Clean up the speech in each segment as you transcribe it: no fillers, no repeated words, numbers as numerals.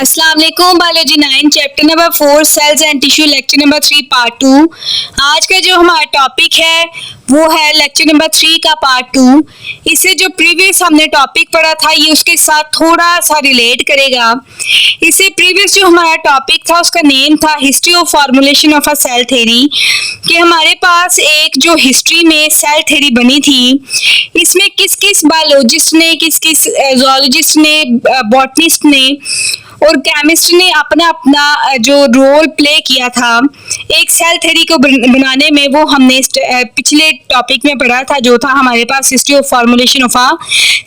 अस्सलाम वालेकुम biology 9 chapter number 4 cells and tissue lecture number 3 part 2। आज का जो हमारा टॉपिक है वो है लेक्चर नंबर 3 का पार्ट 2। इससे जो प्रीवियस हमने टॉपिक पढ़ा था ये उसके साथ थोड़ा सा रिलेट करेगा। इससे प्रीवियस जो हमारा टॉपिक था उसका नेम था history of formulation of a cell theory, कि हमारे पास एक जो हिस्ट्री में सेल थ्योरी बनी थी इसमें किस किस बायोलॉजिस्ट ने, किस किस जूलॉजिस्ट ने, बॉटनिस्ट ने और केमिस्ट ने अपना अपना जो रोल प्ले किया था एक सेल थ्योरी को बनाने में, वो हमने पिछले टॉपिक में पढ़ा था जो था हमारे पास history of formulation of a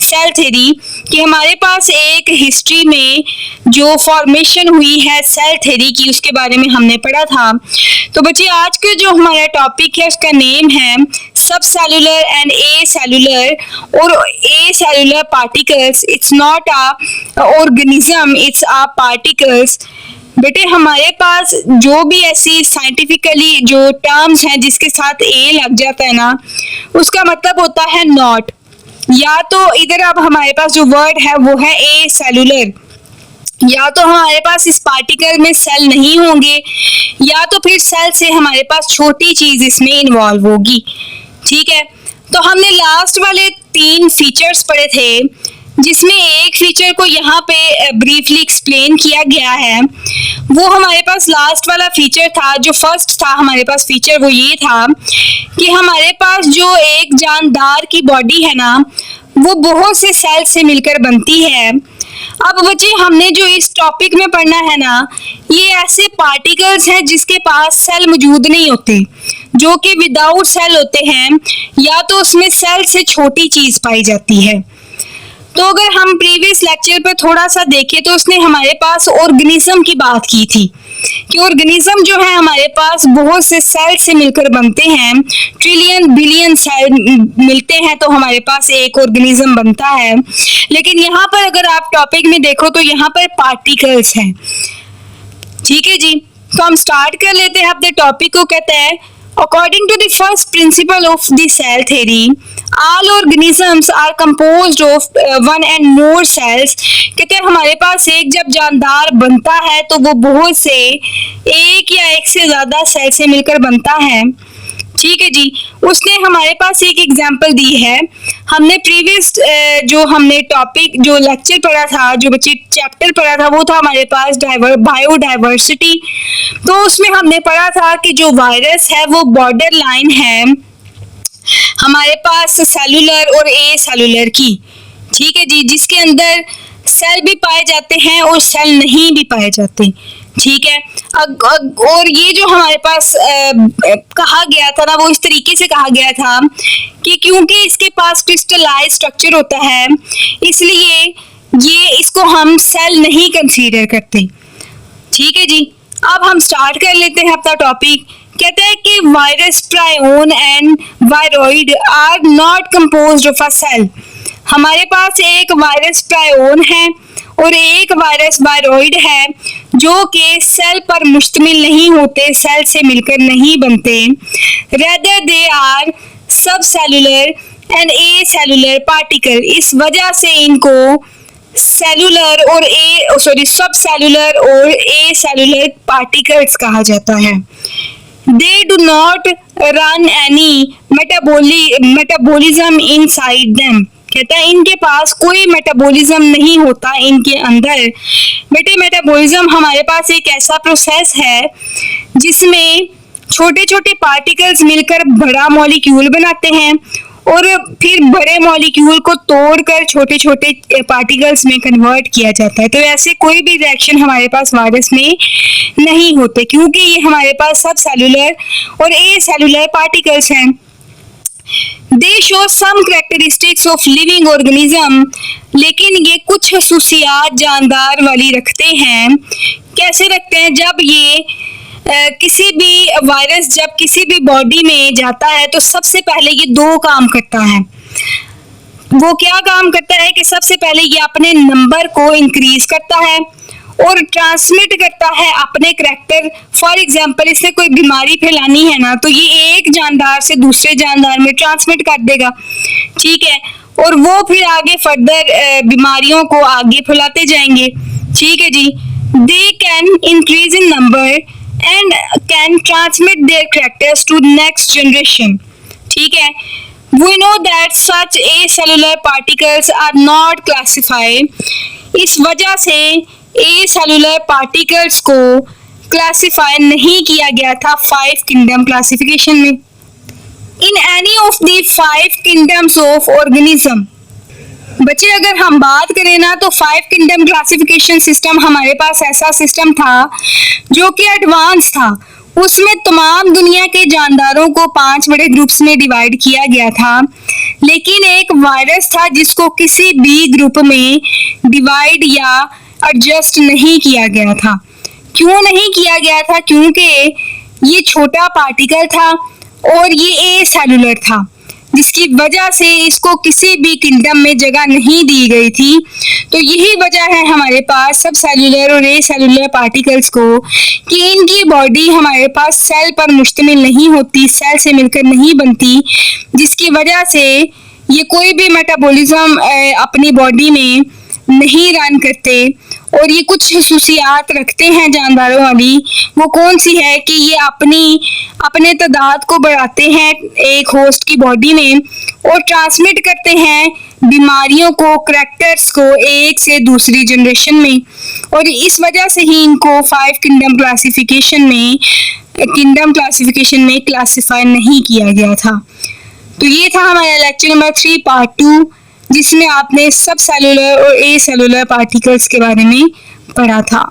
cell theory, कि हमारे पास एक हिस्ट्री में जो फॉर्मेशन हुई है सेल थ्योरी की उसके बारे में हमने पढ़ा था। तो बच्चे आज का जो हमारा टॉपिक है उसका नेम है सब सेलुलर एंड ए सेलुलर और acellular particles. It's not a organism, it's a particles. बेटे हमारे पास जो भी ऐसी साइंटिफिकली जो टर्म्स हैं जिसके साथ ए लग जाता है ना उसका मतलब होता है नॉट, या तो इधर अब हमारे पास जो वर्ड है वो है ए सेलुलर, या तो हमारे पास इस पार्टिकल में सेल नहीं होंगे या तो फिर सेल से हमारे पास छोटी चीज इसमें इन्वॉल्व होगी। ठीक है, तो हमने लास्ट वाले 3 फीचर्स पढ़े थे जिसमें एक फीचर को यहाँ पे ब्रीफली एक्सप्लेन किया गया है। वो हमारे पास लास्ट वाला फीचर था, जो फर्स्ट था हमारे पास फीचर वो ये था कि हमारे पास जो एक जानदार की बॉडी है ना वो बहुत से सेल से मिलकर बनती है। अब बच्चे हमने जो इस टॉपिक में पढ़ना है ना ये ऐसे पार्टिकल्स हैं जिसके पास सेल मौजूद नहीं होते, जो कि विदाउट सेल होते हैं, या तो उसमें सेल से छोटी चीज पाई जाती है। तो अगर हम प्रीवियस लेक्चर पर थोड़ा सा देखें तो उसने हमारे पास ऑर्गेनिज्म की बात की थी कि ऑर्गेनिज्म जो है हमारे पास बहुत से सेल से मिलकर बनते हैं, ट्रिलियन बिलियन सेल मिलते हैं तो हमारे पास एक ऑर्गेनिज्म बनता है। लेकिन यहाँ पर अगर आप टॉपिक में देखो तो यहाँ पर पार्टिकल्स हैं। ठीक है जी, तो हम स्टार्ट कर लेते हैं अपने टॉपिक को। कहते हैं according to the first principle of the cell theory, all organisms are composed of one and more cells। कहते हैं हमारे पास एक जब जानदार बनता है तो वो बहुत से एक या एक से ज्यादा सेल से मिलकर बनता है। ठीक है जी, उसने हमारे पास एक एग्जांपल दी है। हमने प्रीवियस जो हमने टॉपिक जो लेक्चर पढ़ा था, जो बच्चे चैप्टर पढ़ा था वो था हमारे पास बायोडाइवर्सिटी। तो उसमें हमने पढ़ा था कि जो वायरस है वो बॉर्डर लाइन है हमारे पास सेलुलर और ए सेलुलर की। ठीक है जी, जिसके अंदर सेल भी पाए जाते हैं और सेल नहीं भी पाए जाते। ठीक है, और ये जो हमारे पास कहा गया था ना वो इस तरीके से कहा गया था कि क्योंकि इसके पास क्रिस्टलाइज स्ट्रक्चर होता है इसलिए ये इसको हम सेल नहीं कंसीडर करते। ठीक है जी, अब हम स्टार्ट कर लेते हैं अपना टॉपिक। कहते हैं कि virus prion and viroid are not composed of a cell. हमारे पास एक वायरस प्रायोन है और एक वायरस वायरॉइड है जो कि सेल पर मुश्तमिल नहीं होते, सेल से मिलकर नहीं बनते। रेदर दे आर सब cellular and A cellular particle. इस वजह से इनको सेलुलर और सब सेलुलर और ए सेलुलर पार्टिकल्स कहा जाता है। They do not run any metabolism inside them. कहता है इनके पास कोई मेटाबॉलिज्म नहीं होता इनके अंदर। बेटे मेटाबॉलिज्म हमारे पास एक ऐसा प्रोसेस है जिसमें छोटे छोटे पार्टिकल्स मिलकर बड़ा मॉलिक्यूल बनाते हैं और फिर बड़े मॉलिक्यूल को तोड़कर छोटे छोटे पार्टिकल्स में कन्वर्ट किया जाता है। तो ऐसे कोई भी रिएक्शन हमारे पास वायरस में नहीं होते क्योंकि ये हमारे पास सब सेलुलर और ए सेलुलर पार्टिकल्स हैं। They show some characteristics of living organism, लेकिन ये कुछ खसूसियात जानदार वाली रखते हैं। कैसे रखते हैं? जब ये किसी भी वायरस जब किसी भी बॉडी में जाता है तो सबसे पहले ये 2 काम करता है। वो क्या काम करता है कि सबसे पहले ये अपने नंबर को इंक्रीज करता है और ट्रांसमिट करता है अपने करैक्टर। फॉर एग्जाम्पल इससे कोई बीमारी फैलानी है ना तो ये एक जानदार से दूसरे जानदार में ट्रांसमिट कर देगा। ठीक है, और वो फिर आगे फर्दर बीमारियों को आगे फैलाते जाएंगे। ठीक है जी, they can increase in number and can transmit their characters to next generation. ठीक है, we know that such acellular particles are not classified. इस वजह से acellular particles को क्लासिफाई नहीं किया गया था 5 किंगडम क्लासिफिकेशन में. In any of the 5 kingdoms of organism, बच्चे अगर हम बात करें ना तो 5 किंगडम क्लासिफिकेशन सिस्टम हमारे पास ऐसा सिस्टम था जो कि एडवांस था. उसमें तमाम दुनिया के जानदारों को 5 बड़े ग्रुप्स में डिवाइड किया गया था, लेकिन एक वायरस था जिसको किसी भी ग्रुप में डिवाइड या एडजस्ट नहीं किया गया था. क्यों नहीं किया गया था? क्योंकि ये छोटा पार्टिकल था और ये एसेलुलर था, जिसकी वजह से इसको किसी भी किंगडम में जगह नहीं दी गई थी. तो यही वजह है हमारे पास सब सेलुलर और एसेलुलर पार्टिकल्स को कि इनकी बॉडी हमारे पास सेल पर मुश्तमिल नहीं होती, सेल से मिलकर नहीं बनती, जिसकी वजह से ये कोई भी मेटाबॉलिज्म अपनी बॉडी में नहीं रन करते और ये कुछ खसूसियात रखते हैं जानदारों वाली. वो कौन सी है कि ये अपने तादाद को बढ़ाते हैं एक होस्ट की बॉडी में और ट्रांसमिट करते हैं बीमारियों को, करैक्टर्स को एक से दूसरी जनरेशन में. और इस वजह से ही इनको 5 किंगडम क्लासिफिकेशन में क्लासिफाई नहीं किया गया था. तो ये था हमारा लेक्चर नंबर 3 पार्ट 2, जिसमें आपने सब सेलुलर और एसेलुलर पार्टिकल्स के बारे में पढ़ा था.